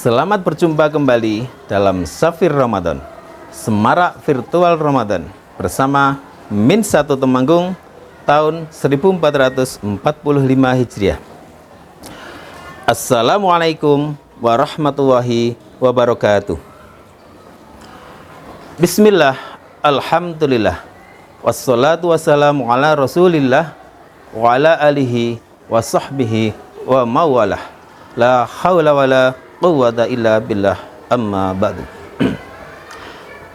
Selamat berjumpa kembali dalam Safir Ramadan, Semarak Virtual Ramadan bersama Min 1 Temanggung tahun 1445 Hijriah. Assalamualaikum warahmatullahi wabarakatuh. Bismillah, alhamdulillah, wassalatu wassalamu ala rasulillah wa ala alihi wa sahbihi wa mawalah. La hawla wa la quwwata illa billah, amma ba'du.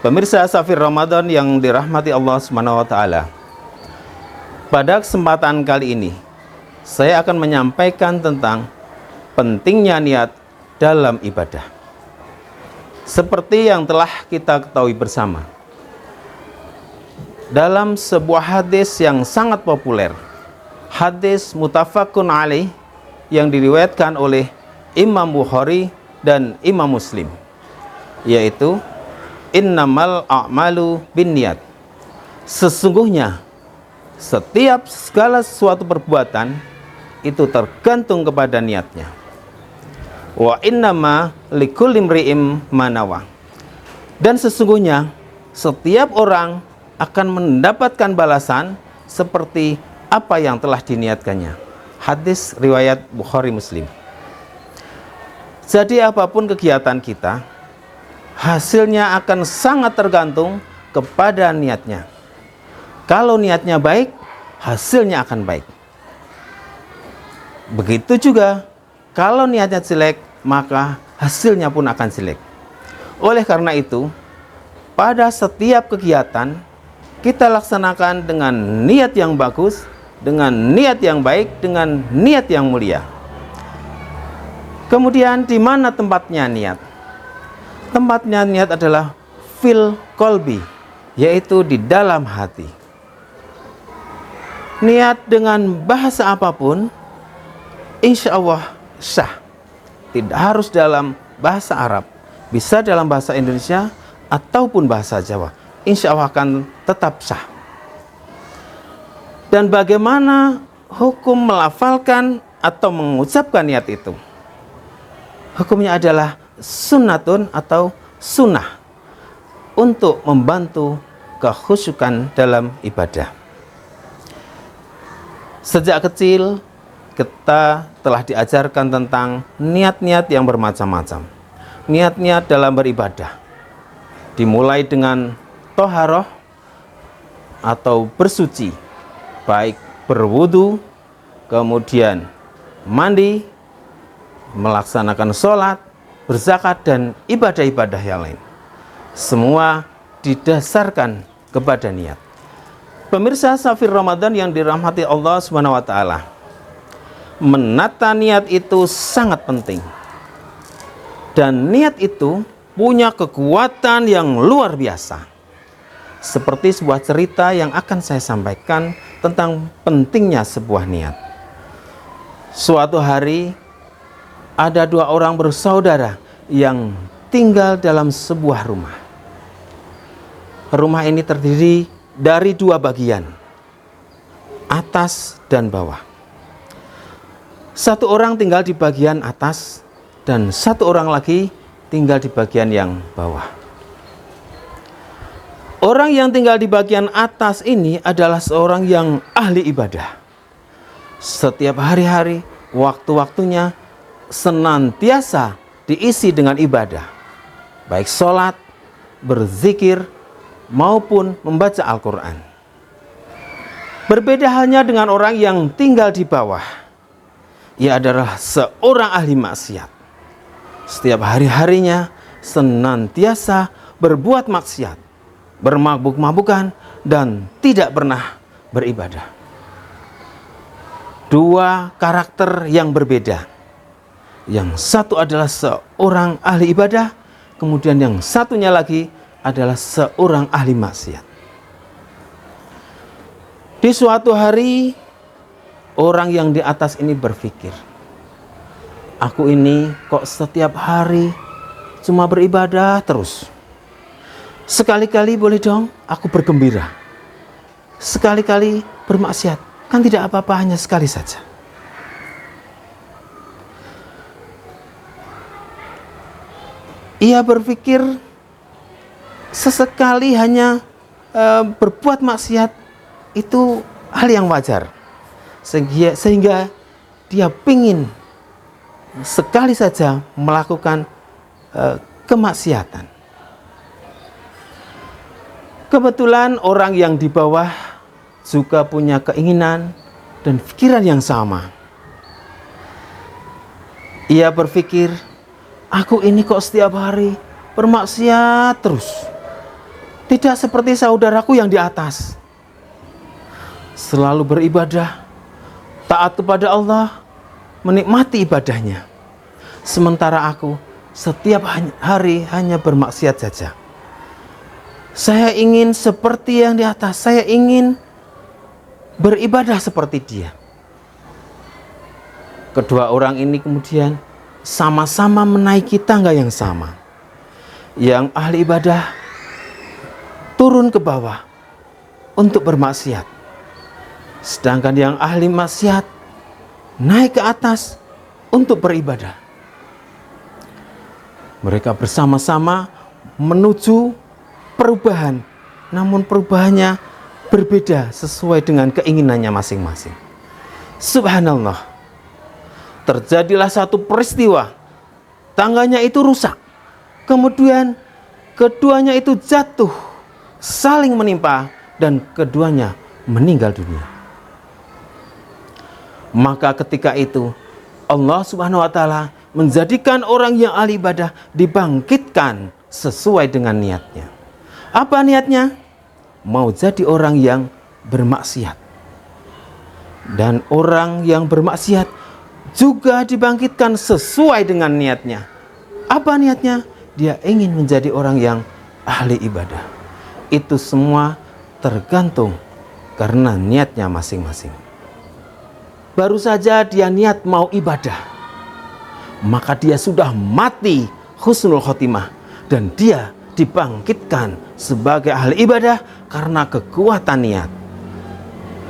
Pemirsa Safir Ramadan yang dirahmati Allah Subhanahu wa taala. Pada kesempatan kali ini saya akan menyampaikan tentang pentingnya niat dalam ibadah. Seperti yang telah kita ketahui bersama, dalam sebuah hadis yang sangat populer, hadis muttafaqun alaih yang diriwayatkan oleh Imam Bukhari dan Imam Muslim, yaitu innamal a'malu binniyat. Sesungguhnya setiap segala sesuatu perbuatan itu tergantung kepada niatnya. Wa innama likulli imri'in ma nawa. Dan sesungguhnya setiap orang akan mendapatkan balasan seperti apa yang telah diniatkannya. Hadis riwayat Bukhari Muslim. Jadi apapun kegiatan kita, hasilnya akan sangat tergantung kepada niatnya. Kalau niatnya baik, hasilnya akan baik. Begitu juga kalau niatnya jelek, maka hasilnya pun akan jelek. Oleh karena itu, pada setiap kegiatan kita laksanakan dengan niat yang bagus, dengan niat yang baik, dengan niat yang mulia. Kemudian di mana tempatnya niat? Tempatnya niat adalah fil qalbi, yaitu di dalam hati. Niat dengan bahasa apapun, insya Allah sah. Tidak harus dalam bahasa Arab, bisa dalam bahasa Indonesia ataupun bahasa Jawa. Insya Allah akan tetap sah. Dan bagaimana hukum melafalkan atau mengucapkan niat itu? Hukumnya adalah sunnatun atau sunnah untuk membantu kekhusyukan dalam ibadah. Sejak kecil kita telah diajarkan tentang niat-niat yang bermacam-macam. Niat-niat dalam beribadah dimulai dengan toharoh atau bersuci, baik berwudu, kemudian mandi, melaksanakan sholat, berzakat, dan ibadah-ibadah yang lain. Semua didasarkan kepada niat. Pemirsa Safir Ramadan yang dirahmati Allah Subhanahu wa taala, menata niat itu sangat penting. Dan niat itu punya kekuatan yang luar biasa. Seperti sebuah cerita yang akan saya sampaikan tentang pentingnya sebuah niat. Suatu hari ada dua orang bersaudara yang tinggal dalam sebuah rumah. Rumah ini terdiri dari dua bagian, atas dan bawah. Satu orang tinggal di bagian atas dan satu orang lagi tinggal di bagian yang bawah. Orang yang tinggal di bagian atas ini adalah seorang yang ahli ibadah. Setiap hari-hari, waktu-waktunya senantiasa diisi dengan ibadah, baik sholat, berzikir, maupun membaca Al-Quran. Berbeda halnya dengan orang yang tinggal di bawah. Ia adalah seorang ahli maksiat. Setiap hari-harinya senantiasa berbuat maksiat, bermabuk-mabukan, dan tidak pernah beribadah. Dua karakter yang berbeda. Yang satu adalah seorang ahli ibadah, kemudian yang satunya lagi adalah seorang ahli maksiat. Di suatu hari, orang yang di atas ini berpikir, aku ini kok setiap hari cuma beribadah terus. Sekali-kali boleh dong aku bergembira. Sekali-kali bermaksiat, kan tidak apa-apa, hanya sekali saja. Ia berpikir sesekali hanya berbuat maksiat itu hal yang wajar, sehingga dia ingin sekali saja melakukan kemaksiatan. Kebetulan orang yang di bawah juga punya keinginan dan pikiran yang sama. Ia berpikir, aku ini kok setiap hari bermaksiat terus. Tidak seperti saudaraku yang di atas. Selalu beribadah, taat kepada Allah, menikmati ibadahnya. Sementara aku setiap hari hanya bermaksiat saja. Saya ingin seperti yang di atas, saya ingin beribadah seperti dia. Kedua orang ini kemudian sama-sama menaiki tangga yang sama. Yang ahli ibadah turun ke bawah untuk bermaksiat, sedangkan yang ahli maksiat naik ke atas untuk beribadah. Mereka bersama-sama menuju perubahan, namun perubahannya berbeda sesuai dengan keinginannya masing-masing. Subhanallah, terjadilah satu peristiwa, tangganya itu rusak, kemudian keduanya itu jatuh, saling menimpa, dan keduanya meninggal dunia. Maka ketika itu Allah Subhanahu wa Ta'ala menjadikan orang yang ahli ibadah dibangkitkan sesuai dengan niatnya. Apa niatnya? Mau jadi orang yang bermaksiat. Dan orang yang bermaksiat juga dibangkitkan sesuai dengan niatnya. Apa niatnya? Dia ingin menjadi orang yang ahli ibadah. Itu semua tergantung karena niatnya masing-masing. Baru saja dia niat mau ibadah, maka dia sudah mati husnul khotimah, dan dia dibangkitkan sebagai ahli ibadah karena kekuatan niat.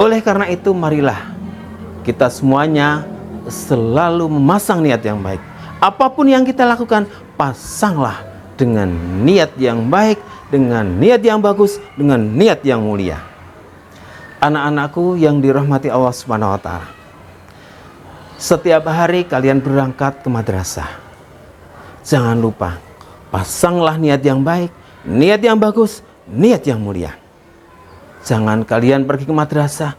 Oleh karena itu, marilah kita semuanya selalu memasang niat yang baik. Apapun yang kita lakukan, pasanglah dengan niat yang baik, dengan niat yang bagus, dengan niat yang mulia. Anak-anakku yang dirahmati Allah Subhanahu wa Ta'ala, setiap hari kalian berangkat ke madrasah, jangan lupa pasanglah niat yang baik, niat yang bagus, niat yang mulia. Jangan kalian pergi ke madrasah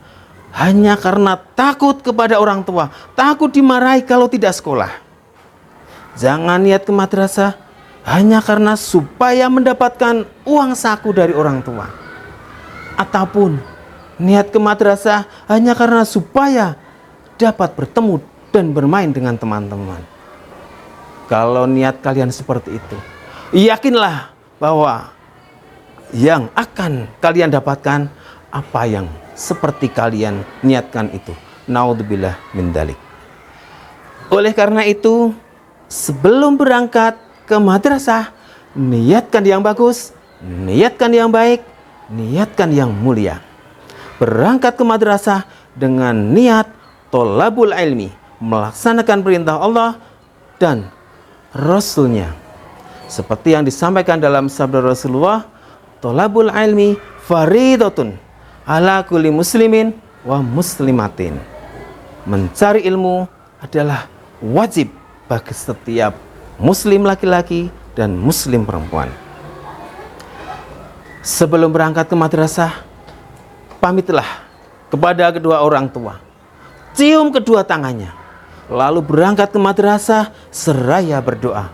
hanya karena takut kepada orang tua, takut dimarahi kalau tidak sekolah. Jangan niat ke madrasah hanya karena supaya mendapatkan uang saku dari orang tua, ataupun niat ke madrasah hanya karena supaya dapat bertemu dan bermain dengan teman-teman. Kalau niat kalian seperti itu, yakinlah bahwa yang akan kalian dapatkan apa yang seperti kalian niatkan itu. Naudzubillah min dzalik. Oleh karena itu, sebelum berangkat ke madrasah, niatkan yang bagus, niatkan yang baik, niatkan yang mulia. Berangkat ke madrasah dengan niat tolabul ilmi, melaksanakan perintah Allah dan Rasulnya. Seperti yang disampaikan dalam sabda Rasulullah, tolabul ilmi faridatun ala kulli muslimin wa muslimatin. Mencari ilmu adalah wajib bagi setiap muslim laki-laki dan muslim perempuan. Sebelum berangkat ke madrasah, pamitlah kepada kedua orang tua, cium kedua tangannya, lalu berangkat ke madrasah seraya berdoa,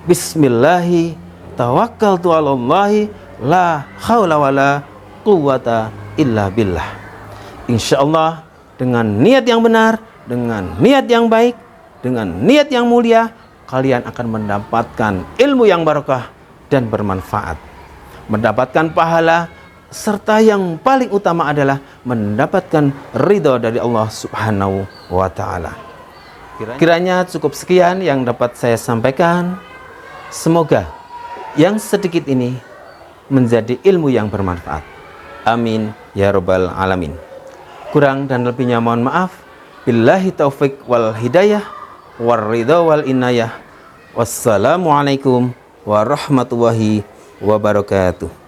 Bismillahi tawakkaltu 'alallahi la haula wala quwwata illa billah. Insyaallah dengan niat yang benar, dengan niat yang baik, dengan niat yang mulia, kalian akan mendapatkan ilmu yang barokah dan bermanfaat, mendapatkan pahala, serta yang paling utama adalah mendapatkan ridho dari Allah Subhanahu wa Ta'ala. Kiranya cukup sekian yang dapat saya sampaikan. Semoga yang sedikit ini menjadi ilmu yang bermanfaat. Amin ya rabbal alamin. Kurang dan lebihnya mohon maaf. Billahi taufik wal hidayah war ridha wal inayah. Wassalamualaikum warahmatullahi wabarakatuh.